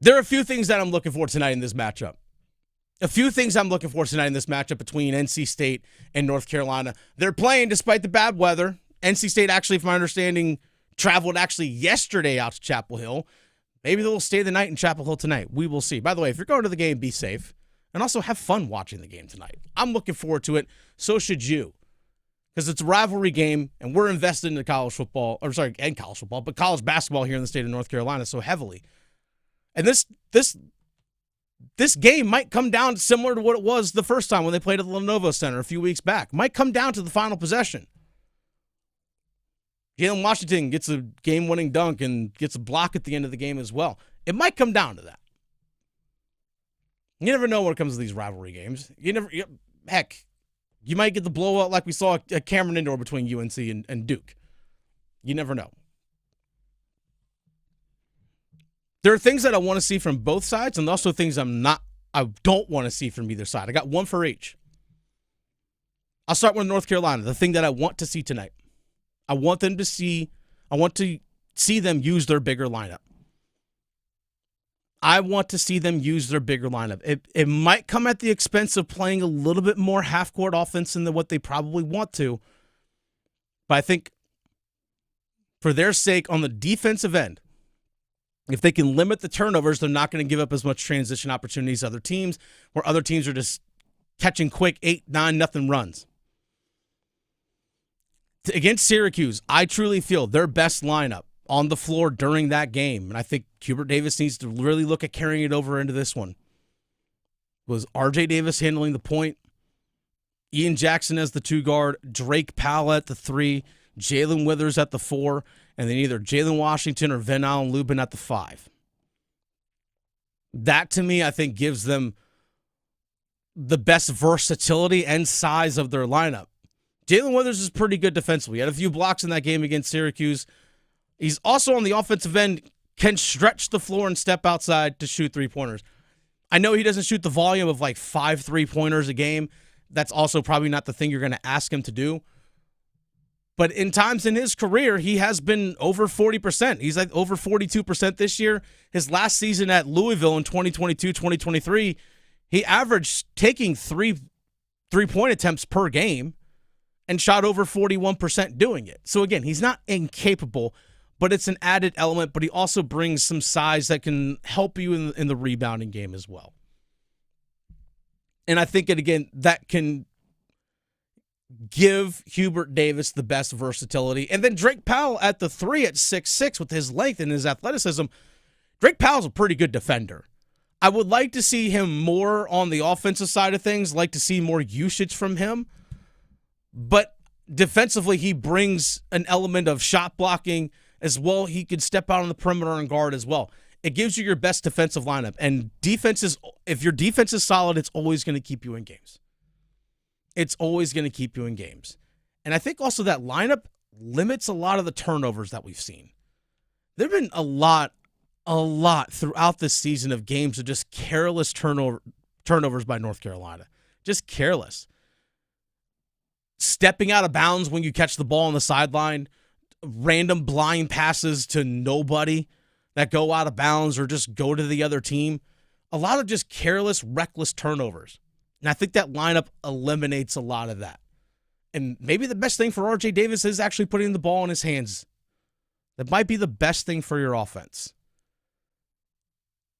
There are a few things that I'm looking for tonight in this matchup. A few things I'm looking for tonight in this matchup between NC State and North Carolina. They're playing despite the bad weather. NC State actually, from my understanding, traveled actually yesterday out to Chapel Hill. Maybe they'll stay the night in Chapel Hill tonight. We will see. By the way, if you're going to the game, be safe. And also have fun watching the game tonight. I'm looking forward to it. So should you. Because it's a rivalry game, and we're invested in college football, but college basketball here in the state of North Carolina so heavily. And this game might come down similar to what it was the first time when they played at the Lenovo Center a few weeks back. Might come down to the final possession. Jalen Washington gets a game-winning dunk and gets a block at the end of the game as well. It might come down to that. You never know when it comes to these rivalry games. Heck, you might get the blowout like we saw at Cameron Indoor between UNC and Duke. You never know. There are things that I want to see from both sides, and also things I don't want to see from either side. I got one for each. I'll start with North Carolina, the thing that I want to see tonight. I want to see them use their bigger lineup. I want to see them use their bigger lineup. It might come at the expense of playing a little bit more half-court offense than what they probably want to. But I think for their sake, on the defensive end, if they can limit the turnovers, they're not going to give up as much transition opportunities to other teams, where other teams are just catching quick 8-9-0 runs. Against Syracuse, I truly feel their best lineup on the floor during that game, and I think Hubert Davis needs to really look at carrying it over into this one, was R.J. Davis handling the point, Ian Jackson as the 2 guard, Drake Powell at the 3, Jalen Withers at the 4, and then either Jalen Washington or Van Allen Lubin at the 5. That, to me, I think gives them the best versatility and size of their lineup. Jalen Withers is pretty good defensively. He had a few blocks in that game against Syracuse. He's also on the offensive end, can stretch the floor and step outside to shoot 3-pointers. I know he doesn't shoot the volume of like 5 3-pointers a game. That's also probably not the thing you're going to ask him to do. But in times in his career, he has been over 40%. He's like over 42% this year. His last season at Louisville in 2022-2023, he averaged taking 3-point attempts per game and shot over 41% doing it. So again, he's not incapable, but it's an added element, but he also brings some size that can help you in the rebounding game as well. And I think, that can give Hubert Davis the best versatility. And then Drake Powell at the 3 at 6'6" with his length and his athleticism. Drake Powell's a pretty good defender. I would like to see him more on the offensive side of things, like to see more usage from him. But defensively, he brings an element of shot blocking as well. He can step out on the perimeter and guard as well. It gives you your best defensive lineup. And if your defense is solid, it's always going to keep you in games. It's always going to keep you in games. And I think also that lineup limits a lot of the turnovers that we've seen. There have been a lot throughout this season of games of just careless turnovers by North Carolina. Just careless. Stepping out of bounds when you catch the ball on the sideline, random blind passes to nobody that go out of bounds or just go to the other team. A lot of just careless, reckless turnovers. And I think that lineup eliminates a lot of that. And maybe the best thing for R.J. Davis is actually putting the ball in his hands. That might be the best thing for your offense.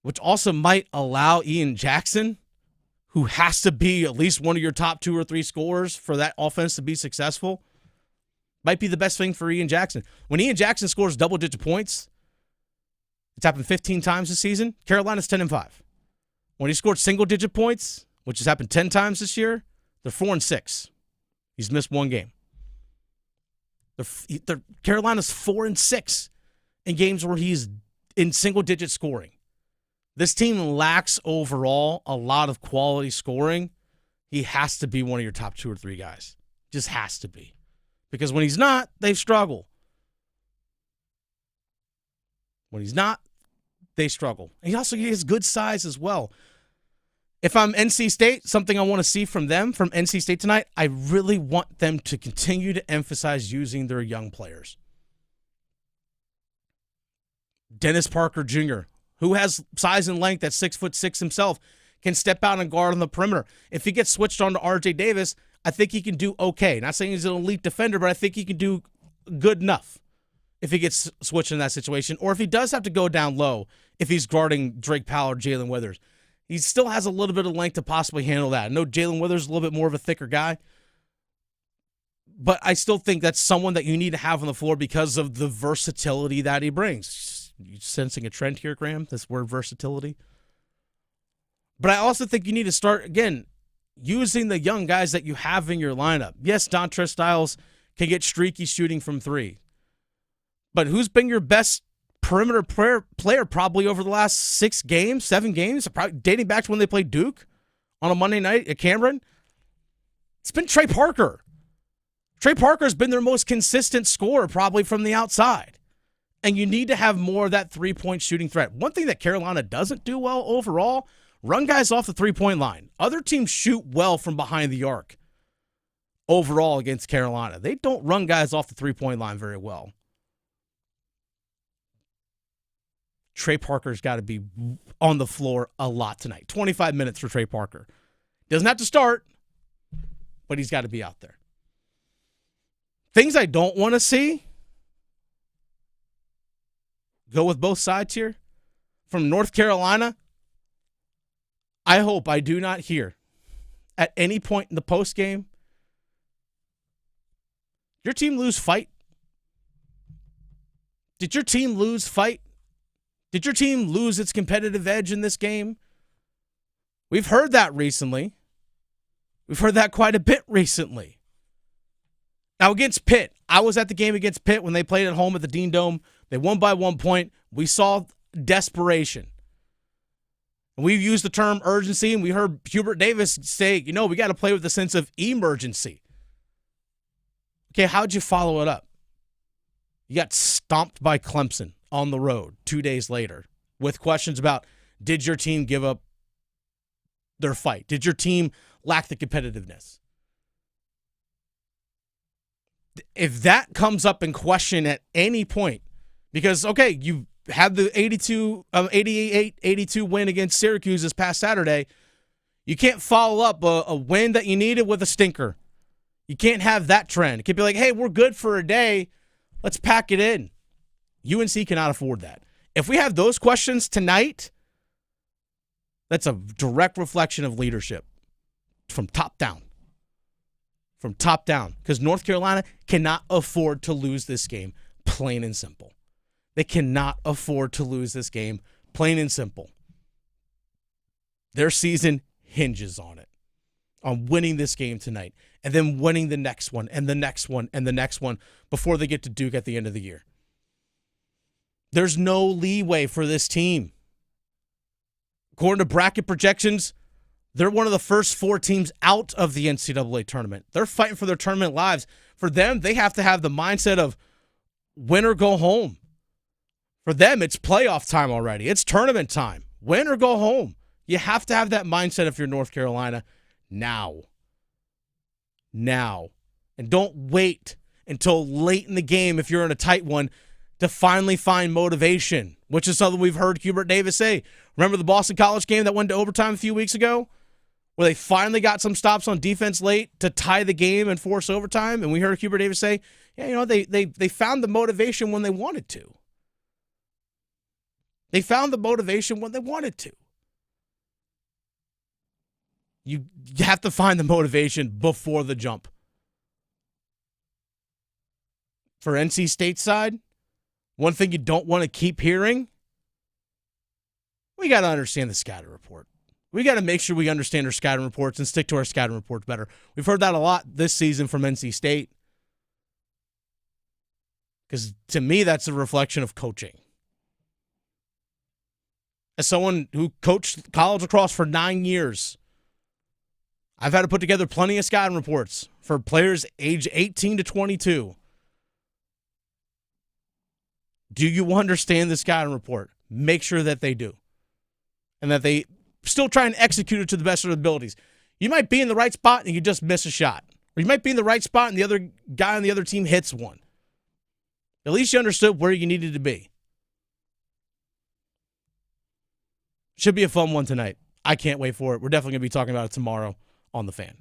Which also might allow Ian Jackson, who has to be at least one of your top 2 or 3 scorers for that offense to be successful, might be the best thing for Ian Jackson. When Ian Jackson scores double-digit points, it's happened 15 times this season, Carolina's 10-5. When he scored single-digit points, which has happened 10 times this year, they're 4-6. He's missed one game. Carolina's 4-6 in games where he's in single-digit scoring. This team lacks overall a lot of quality scoring. He has to be one of your top 2 or 3 guys. Just has to be. Because when he's not, they struggle. When he's not, they struggle. And he also has good size as well. If I'm NC State, something I want to see from them, from NC State tonight, I really want them to continue to emphasize using their young players. Dennis Parker Jr., who has size and length at 6'6" himself, can step out and guard on the perimeter. If he gets switched on to RJ Davis, I think he can do okay. Not saying he's an elite defender, but I think he can do good enough if he gets switched in that situation. Or if he does have to go down low, if he's guarding Drake Powell or Jalen Withers, he still has a little bit of length to possibly handle that. I know Jalen Withers is a little bit more of a thicker guy, but I still think that's someone that you need to have on the floor because of the versatility that he brings. You sensing a trend here, Graham, this word versatility? But I also think you need to start, again, using the young guys that you have in your lineup. Yes, Dontrez Styles can get streaky shooting from three, but who's been your best perimeter player probably over the last 7 games, probably dating back to when they played Duke on a Monday night at Cameron? It's been Trey Parker. Trey Parker's been their most consistent scorer probably from the outside. And you need to have more of that three-point shooting threat. One thing that Carolina doesn't do well overall, run guys off the three-point line. Other teams shoot well from behind the arc overall against Carolina. They don't run guys off the three-point line very well. Trey Parker's got to be on the floor a lot tonight. 25 minutes for Trey Parker. Doesn't have to start, but he's got to be out there. Things I don't want to see, go with both sides here. From North Carolina, I hope I do not hear at any point in the postgame, your team lose fight? Did your team lose fight? Did your team lose its competitive edge in this game? We've heard that recently. We've heard that quite a bit recently. Now, against Pitt, I was at the game against Pitt when they played at home at the Dean Dome. They won by 1 point. We saw desperation. And we've used the term urgency, and we heard Hubert Davis say, we got to play with a sense of emergency. Okay, how'd you follow it up? You got stomped by Clemson on the road 2 days later with questions about, did your team give up their fight? Did your team lack the competitiveness? If that comes up in question at any point, because, okay, you had the 88-82 win against Syracuse this past Saturday, you can't follow up a win that you needed with a stinker. You can't have that trend. It could be like, hey, we're good for a day. Let's pack it in. UNC cannot afford that. If we have those questions tonight, that's a direct reflection of leadership from top down. From top down. Because North Carolina cannot afford to lose this game, plain and simple. They cannot afford to lose this game, plain and simple. Their season hinges on it, on winning this game tonight, and then winning the next one, and the next one, and the next one before they get to Duke at the end of the year. There's no leeway for this team. According to bracket projections, they're one of the first 4 teams out of the NCAA tournament. They're fighting for their tournament lives. For them, they have to have the mindset of win or go home. For them, it's playoff time already. It's tournament time. Win or go home. You have to have that mindset if you're North Carolina now. Now. And don't wait until late in the game if you're in a tight one to finally find motivation, which is something we've heard Hubert Davis say. Remember the Boston College game that went to overtime a few weeks ago? Where they finally got some stops on defense late to tie the game and force overtime? And we heard Hubert Davis say, they found the motivation when they wanted to. They found the motivation when they wanted to. You have to find the motivation before the jump. For NC State's side, one thing you don't want to keep hearing, we got to understand the scouting report. We got to make sure we understand our scouting reports and stick to our scouting reports better. We've heard that a lot this season from NC State. Because to me, that's a reflection of coaching. As someone who coached college lacrosse for 9 years, I've had to put together plenty of scouting reports for players age 18 to 22. Do you understand the scouting report? Make sure that they do. And that they still try and execute it to the best of their abilities. You might be in the right spot and you just miss a shot. Or you might be in the right spot and the other guy on the other team hits one. At least you understood where you needed to be. Should be a fun one tonight. I can't wait for it. We're definitely going to be talking about it tomorrow on The Fan.